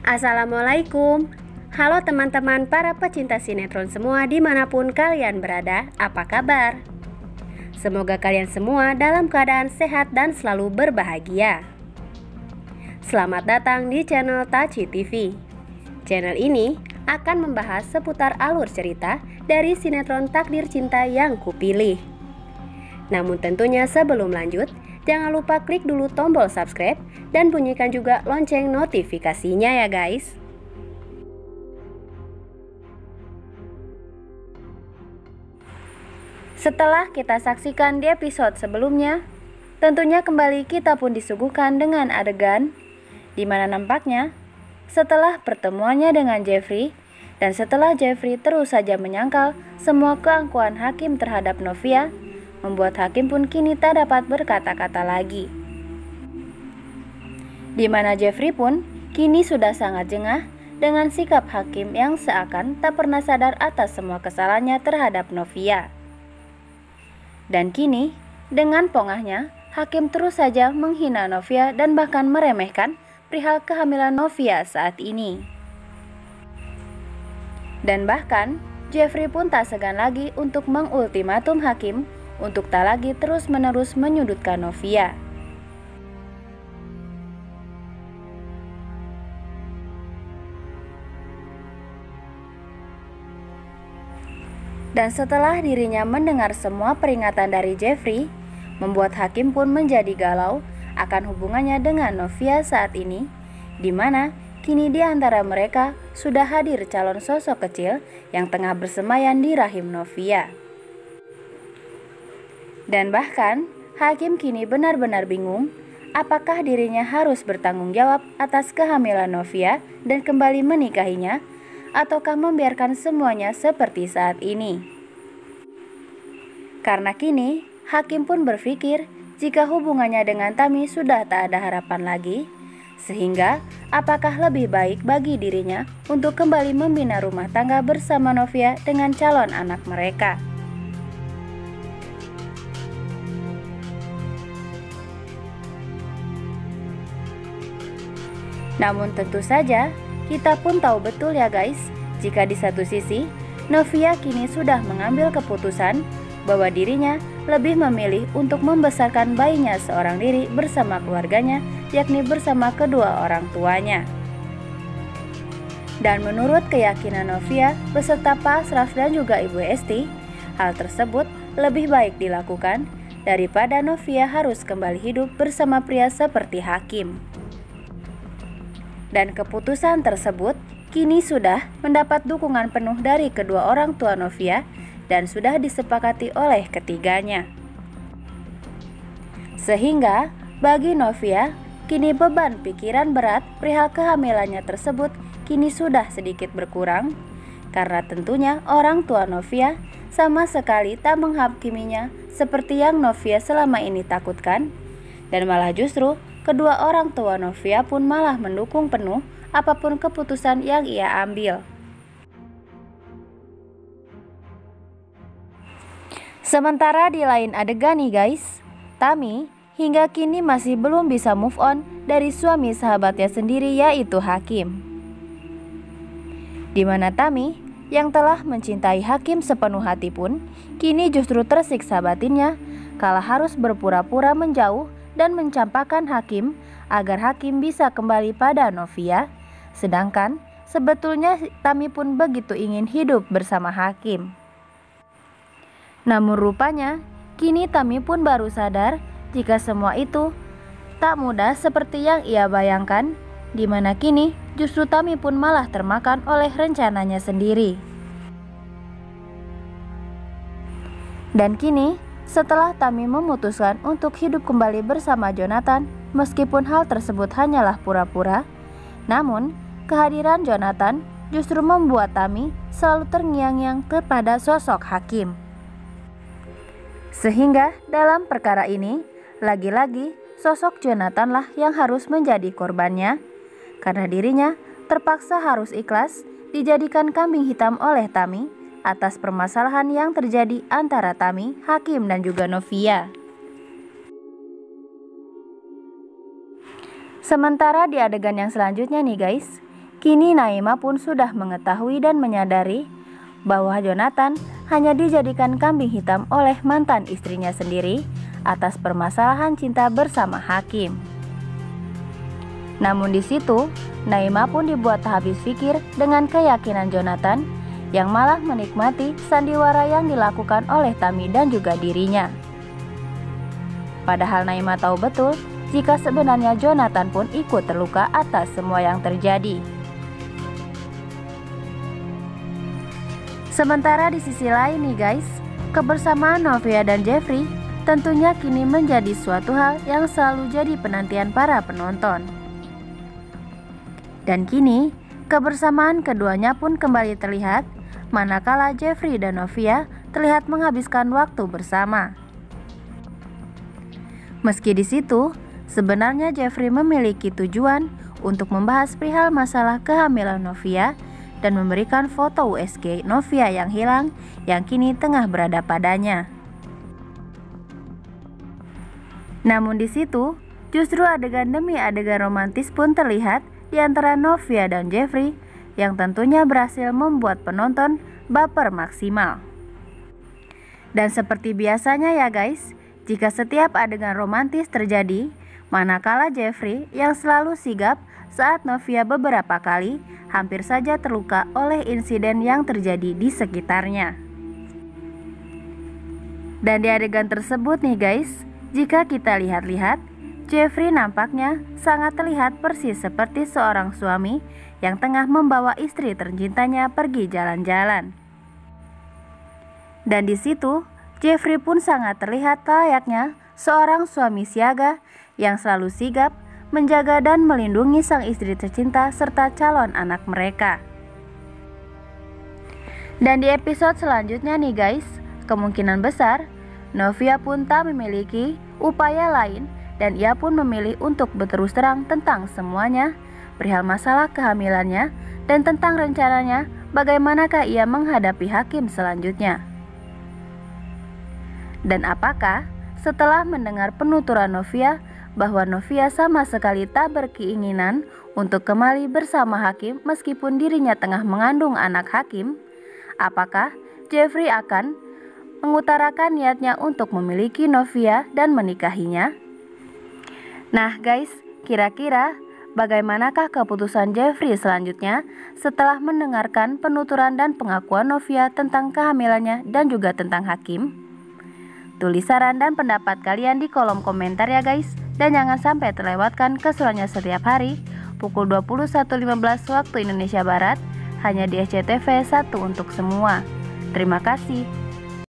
Assalamualaikum. Halo teman-teman para pecinta sinetron semua dimanapun kalian berada, apa kabar? Semoga kalian semua dalam keadaan sehat dan selalu berbahagia. Selamat datang di channel Taci TV. Channel ini akan membahas seputar alur cerita dari sinetron Takdir Cinta yang kupilih. Namun tentunya sebelum lanjut, jangan lupa klik dulu tombol subscribe dan bunyikan juga lonceng notifikasinya ya guys. Setelah kita saksikan di episode sebelumnya, tentunya kembali kita pun disuguhkan dengan adegan di mana nampaknya setelah pertemuannya dengan Jeffrey dan setelah Jeffrey terus saja menyangkal semua keangkuhan Hakim terhadap Novia, membuat Hakim pun kini tak dapat berkata-kata lagi. Di mana Jeffrey pun kini sudah sangat jengah dengan sikap Hakim yang seakan tak pernah sadar atas semua kesalahannya terhadap Novia. Dan kini dengan pongahnya Hakim terus saja menghina Novia dan bahkan meremehkan perihal kehamilan Novia saat ini. Dan bahkan Jeffrey pun tak segan lagi untuk mengultimatum Hakim untuk tak lagi terus-menerus menyudutkan Novia. Dan setelah dirinya mendengar semua peringatan dari Jeffrey, membuat Hakim pun menjadi galau akan hubungannya dengan Novia saat ini, di mana kini di antara mereka sudah hadir calon sosok kecil yang tengah bersemayam di rahim Novia. Dan bahkan Hakim kini benar-benar bingung apakah dirinya harus bertanggung jawab atas kehamilan Novia dan kembali menikahinya, ataukah membiarkan semuanya seperti saat ini. Karena kini Hakim pun berpikir jika hubungannya dengan Tami sudah tak ada harapan lagi, sehingga apakah lebih baik bagi dirinya untuk kembali membina rumah tangga bersama Novia dengan calon anak mereka. Namun tentu saja kita pun tahu betul ya guys, jika di satu sisi Novia kini sudah mengambil keputusan bahwa dirinya lebih memilih untuk membesarkan bayinya seorang diri bersama keluarganya, yakni bersama kedua orang tuanya. Dan menurut keyakinan Novia beserta Pak Asraf dan juga Ibu Esti, hal tersebut lebih baik dilakukan daripada Novia harus kembali hidup bersama pria seperti Hakim. Dan keputusan tersebut kini sudah mendapat dukungan penuh dari kedua orang tua Novia dan sudah disepakati oleh ketiganya. Sehingga bagi Novia, kini beban pikiran berat perihal kehamilannya tersebut kini sudah sedikit berkurang, karena tentunya orang tua Novia sama sekali tak menghakiminya seperti yang Novia selama ini takutkan, dan malah justru kedua orang tua Novia pun malah mendukung penuh apapun keputusan yang ia ambil. Sementara di lain adegan nih guys, Tami hingga kini masih belum bisa move on dari suami sahabatnya sendiri, yaitu Hakim. Di mana Tami yang telah mencintai Hakim sepenuh hati pun kini justru tersiksa batinnya kala harus berpura-pura menjauh dan mencampakkan Hakim agar Hakim bisa kembali pada Novia, sedangkan sebetulnya Tami pun begitu ingin hidup bersama Hakim. Namun rupanya kini Tami pun baru sadar jika semua itu tak mudah seperti yang ia bayangkan, di mana kini justru Tami pun malah termakan oleh rencananya sendiri. Dan kini setelah Tami memutuskan untuk hidup kembali bersama Jonathan, meskipun hal tersebut hanyalah pura-pura, namun kehadiran Jonathan justru membuat Tami selalu terngiang-ngiang kepada sosok Hakim. Sehingga dalam perkara ini, lagi-lagi sosok Jonathan lah yang harus menjadi korbannya, karena dirinya terpaksa harus ikhlas dijadikan kambing hitam oleh Tami atas permasalahan yang terjadi antara Tami, Hakim, dan juga Novia. Sementara di adegan yang selanjutnya nih guys, Kini Naima pun sudah mengetahui dan menyadari bahwa Jonathan hanya dijadikan kambing hitam oleh mantan istrinya sendiri atas permasalahan cinta bersama Hakim. Namun di situ, Naima pun dibuat tak habis pikir dengan keyakinan Jonathan yang malah menikmati sandiwara yang dilakukan oleh Tami dan juga dirinya. Padahal Naima tahu betul jika sebenarnya Jonathan pun ikut terluka atas semua yang terjadi. Sementara di sisi lain nih guys, kebersamaan Novia dan Jeffrey tentunya kini menjadi suatu hal yang selalu jadi penantian para penonton. Dan kini, kebersamaan keduanya pun kembali terlihat, manakala Jeffrey dan Novia terlihat menghabiskan waktu bersama. Meski di situ, sebenarnya Jeffrey memiliki tujuan untuk membahas perihal masalah kehamilan Novia dan memberikan foto USG Novia yang hilang yang kini tengah berada padanya. Namun di situ, justru adegan demi adegan romantis pun terlihat di antara Novia dan Jeffrey yang tentunya berhasil membuat penonton baper maksimal. Dan seperti biasanya ya guys, jika setiap adegan romantis terjadi, manakala Jeffrey yang selalu sigap saat Novia beberapa kali hampir saja terluka oleh insiden yang terjadi di sekitarnya. Dan di adegan tersebut nih guys, jika kita lihat-lihat, Jeffrey nampaknya sangat terlihat persis seperti seorang suami yang tengah membawa istri tercintanya pergi jalan-jalan. Dan di situ, Jeffrey pun sangat terlihat layaknya seorang suami siaga yang selalu sigap menjaga dan melindungi sang istri tercinta serta calon anak mereka. Dan di episode selanjutnya nih guys, kemungkinan besar Novia pun tak memiliki upaya lain dan ia pun memilih untuk berterus terang tentang semuanya, perihal masalah kehamilannya dan tentang rencananya bagaimanakah ia menghadapi Hakim selanjutnya. Dan apakah setelah mendengar penuturan Novia bahwa Novia sama sekali tak berkeinginan untuk kembali bersama Hakim meskipun dirinya tengah mengandung anak Hakim, apakah Jeffrey akan mengutarakan niatnya untuk memiliki Novia dan menikahinya? Nah guys, kira-kira bagaimanakah keputusan Jeffrey selanjutnya setelah mendengarkan penuturan dan pengakuan Novia tentang kehamilannya dan juga tentang Hakim? Tulis saran dan pendapat kalian di kolom komentar ya guys. Dan jangan sampai terlewatkan keseruannya setiap hari pukul 21.15 waktu Indonesia Barat hanya di SCTV 1 untuk semua. Terima kasih.